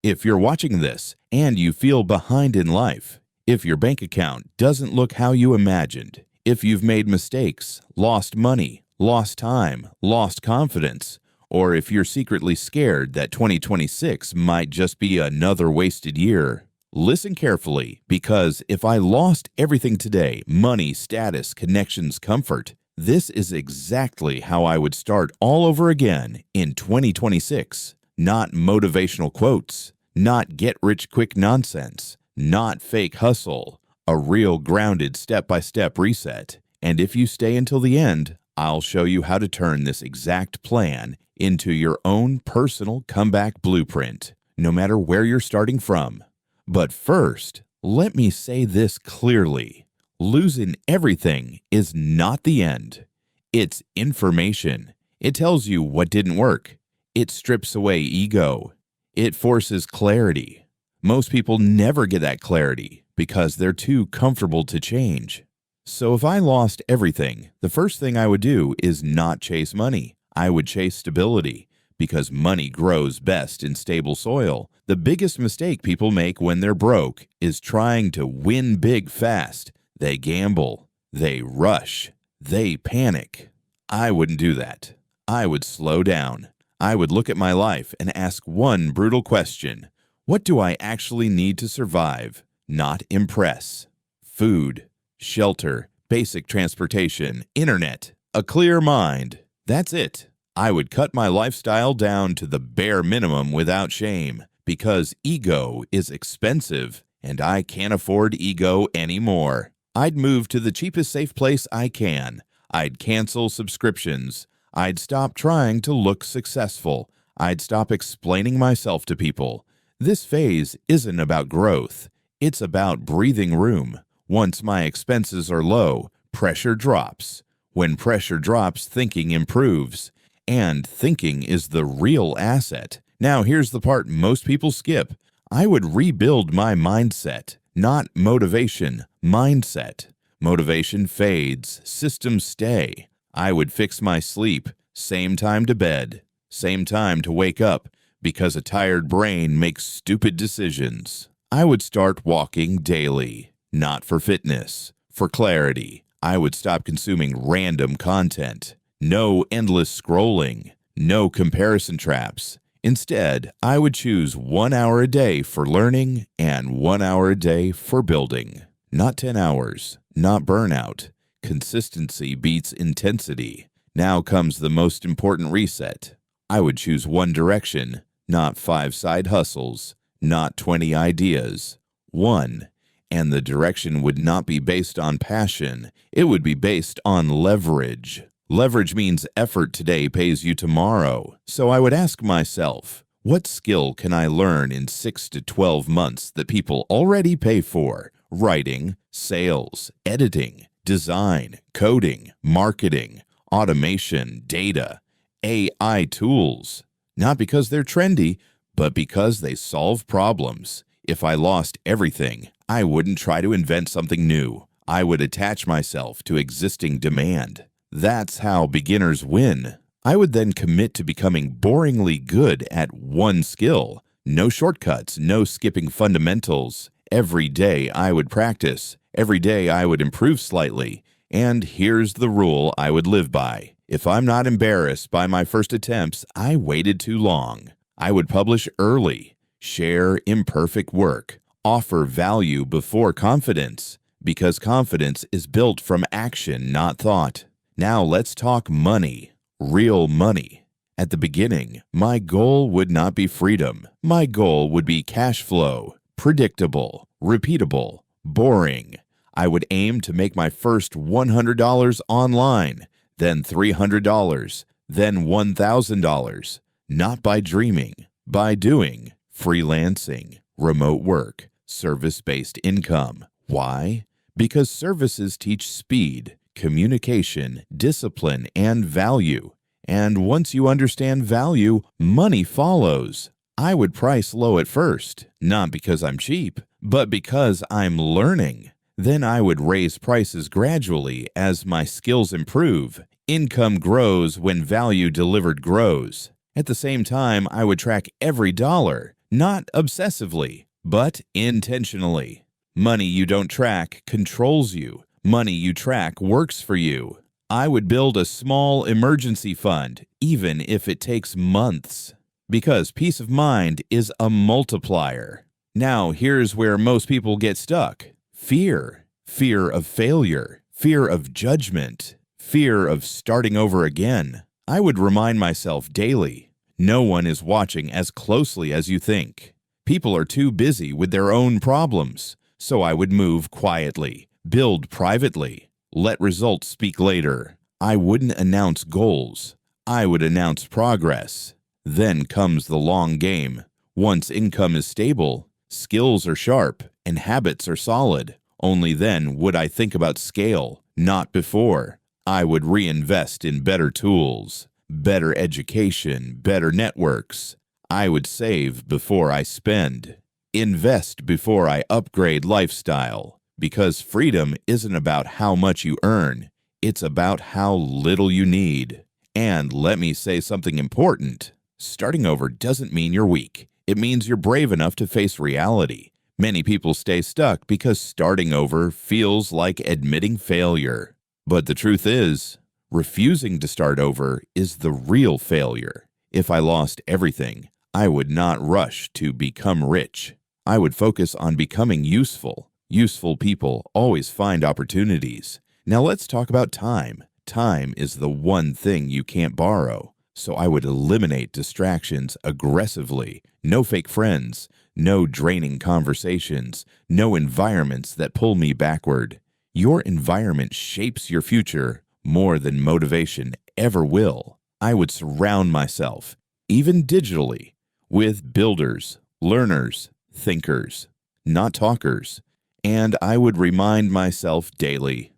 If you're watching this and you feel behind in life, if your bank account doesn't look how you imagined, if you've made mistakes, lost money, lost time, lost confidence, or if you're secretly scared that 2026 might just be another wasted year, listen carefully, because if I lost everything today, money, status, connections, comfort, this is exactly how I would start all over again in 2026. Not motivational quotes, not get-rich-quick nonsense, not fake hustle, a real grounded step-by-step reset. And if you stay until the end, I'll show you how to turn this exact plan into your own personal comeback blueprint, no matter where you're starting from. But first, let me say this clearly. Losing everything is not the end. It's information. It tells you what didn't work. It strips away ego. It forces clarity. Most people never get that clarity because they're too comfortable to change. So if I lost everything, the first thing I would do is not chase money. I would chase stability, because money grows best in stable soil. The biggest mistake people make when they're broke is trying to win big fast. They gamble, they rush, they panic. I wouldn't do that. I would slow down. I would look at my life and ask one brutal question. What do I actually need to survive, not impress? Food, shelter, basic transportation, internet, a clear mind. That's it. I would cut my lifestyle down to the bare minimum without shame, because ego is expensive and I can't afford ego anymore. I'd move to the cheapest safe place I can. I'd cancel subscriptions. I'd stop trying to look successful. I'd stop explaining myself to people. This phase isn't about growth. It's about breathing room. Once my expenses are low, pressure drops. When pressure drops, thinking improves. And thinking is the real asset. Now here's the part most people skip. I would rebuild my mindset, not motivation, mindset. Motivation fades, systems stay. I would fix my sleep, same time to bed, same time to wake up, because a tired brain makes stupid decisions. I would start walking daily, not for fitness, for clarity. I would stop consuming random content. No endless scrolling, no comparison traps. Instead, I would choose 1 hour a day for learning and 1 hour a day for building. Not 10 hours, not burnout. Consistency beats intensity. Now comes the most important reset. I would choose one direction, not 5 side hustles, not 20 ideas. One. And the direction would not be based on passion. It would be based on leverage. Leverage means effort today pays you tomorrow. So I would ask myself, what skill can I learn in 6 to 12 months that people already pay for? Writing, sales, editing, design, coding, marketing, automation, data, AI tools. Not because they're trendy, but because they solve problems. If I lost everything, I wouldn't try to invent something new. I would attach myself to existing demand. That's how beginners win. I would then commit to becoming boringly good at one skill. No shortcuts, no skipping fundamentals. Every day I would practice. Every day I would improve slightly. And here's the rule I would live by. If I'm not embarrassed by my first attempts, I waited too long. I would publish early, share imperfect work, offer value before confidence, because confidence is built from action, not thought. Now let's talk money, real money. At the beginning, my goal would not be freedom. My goal would be cash flow, predictable, repeatable, boring. I would aim to make my first $100 online, then $300, then $1,000. Not by dreaming, by doing, freelancing, remote work, service-based income. Why? Because services teach speed, communication, discipline, and value. And once you understand value, money follows. I would price low at first, not because I'm cheap, but because I'm learning. Then I would raise prices gradually as my skills improve. Income grows when value delivered grows. At the same time, I would track every dollar, not obsessively, but intentionally. Money you don't track controls you. Money you track works for you. I would build a small emergency fund, even if it takes months, because peace of mind is a multiplier. Now, here's where most people get stuck. Fear. Fear of failure. Fear of judgment. Fear of starting over again. I would remind myself daily, no one is watching as closely as you think. People are too busy with their own problems, so I would move quietly, build privately, let results speak later. I wouldn't announce goals. I would announce progress. Then comes the long game. Once income is stable, skills are sharp, and habits are solid, only then would I think about scale, not before. I would reinvest in better tools, better education, better networks. I would save before I spend. Invest before I upgrade lifestyle, because freedom isn't about how much you earn. It's about how little you need. And let me say something important. Starting over doesn't mean you're weak. It means you're brave enough to face reality. Many people stay stuck because starting over feels like admitting failure. But the truth is, refusing to start over is the real failure. If I lost everything, I would not rush to become rich. I would focus on becoming useful. Useful people always find opportunities. Now let's talk about time. Time is the one thing you can't borrow. So I would eliminate distractions aggressively. No fake friends, no draining conversations, no environments that pull me backward. Your environment shapes your future more than motivation ever will. I would surround myself, even digitally, with builders, learners, thinkers, not talkers. And I would remind myself daily,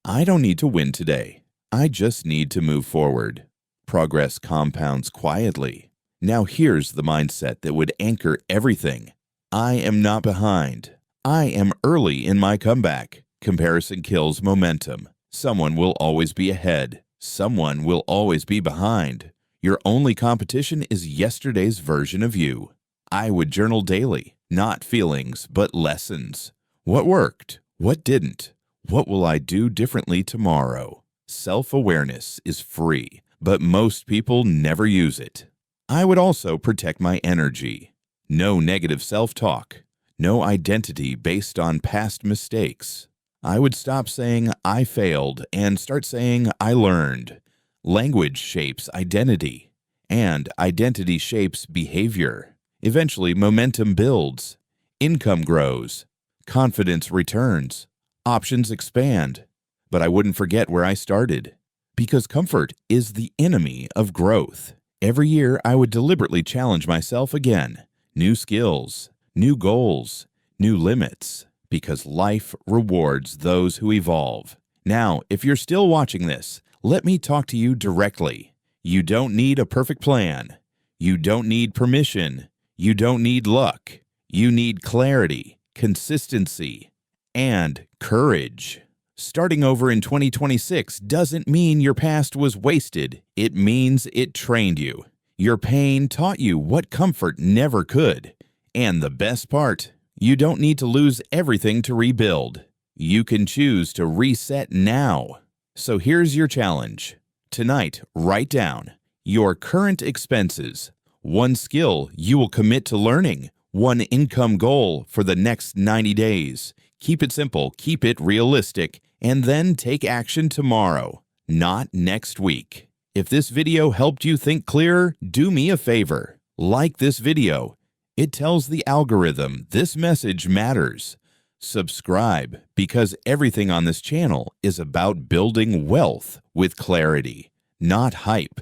I don't need to win today. I just need to move forward. Progress compounds quietly. Now here's the mindset that would anchor everything. I am not behind. I am early in my comeback. Comparison kills momentum. Someone will always be ahead. Someone will always be behind. Your only competition is yesterday's version of you. I would journal daily, not feelings, but lessons. What worked? What didn't? What will I do differently tomorrow? Self-awareness is free, but most people never use it. I would also protect my energy. No negative self-talk. No identity based on past mistakes. I would stop saying I failed and start saying I learned. Language shapes identity, and identity shapes behavior. Eventually, momentum builds, income grows, confidence returns, options expand. But I wouldn't forget where I started, because comfort is the enemy of growth. Every year, I would deliberately challenge myself again. New skills, new goals, new limits. Because life rewards those who evolve. Now, if you're still watching this, let me talk to you directly. You don't need a perfect plan. You don't need permission. You don't need luck. You need clarity, consistency, and courage. Starting over in 2026 doesn't mean your past was wasted. It means it trained you. Your pain taught you what comfort never could. And the best part, you don't need to lose everything to rebuild. You can choose to reset now. So here's your challenge. Tonight, write down your current expenses, one skill you will commit to learning, one income goal for the next 90 days. Keep it simple, keep it realistic, and then take action tomorrow, not next week. If this video helped you think clearer, do me a favor. Like this video. It tells the algorithm this message matters. Subscribe, because everything on this channel is about building wealth with clarity, not hype.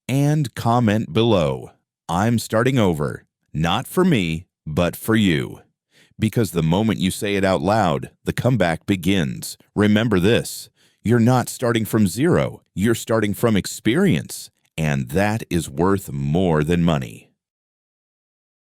And comment below, I'm starting over, not for me, but for you. Because the moment you say it out loud, the comeback begins. Remember this, you're not starting from zero, you're starting from experience, and that is worth more than money.